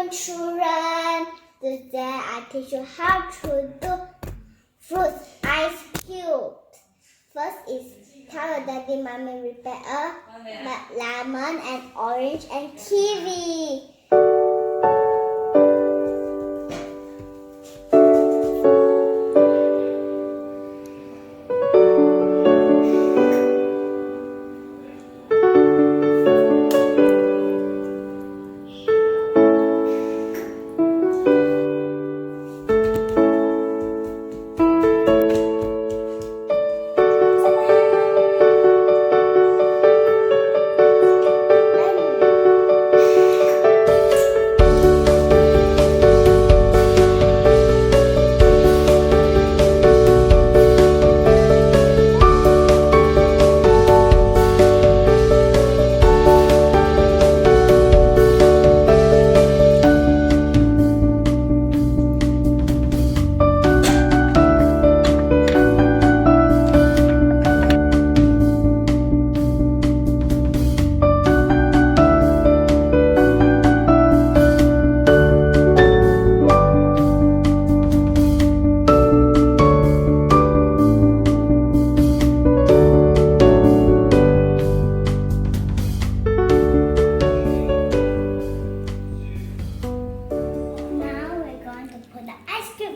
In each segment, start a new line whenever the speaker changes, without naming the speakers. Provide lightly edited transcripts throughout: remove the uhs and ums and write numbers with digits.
afternoon, children. Today I teach you how to do fruit ice cube. First is tell your daddy, mommy prepare a lemon and orange and kiwi.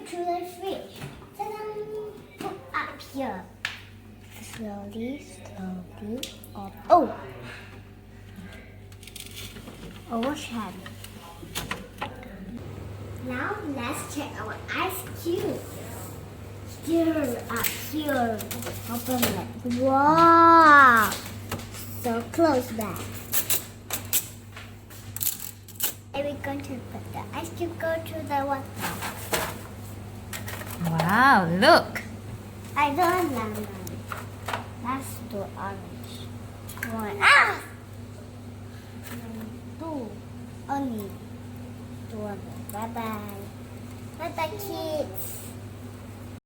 To the fridge. Put up here. Slowly. Oh, wash hand. Now let's check our ice cube. Here, up here. Open it. Wow. So close back. And we're going to put the ice cube go to the water.
Wow, look.
I don't lemon. Let's do orange. One. Ah! Two. Only two of them. Bye-bye. Bye-bye, kids.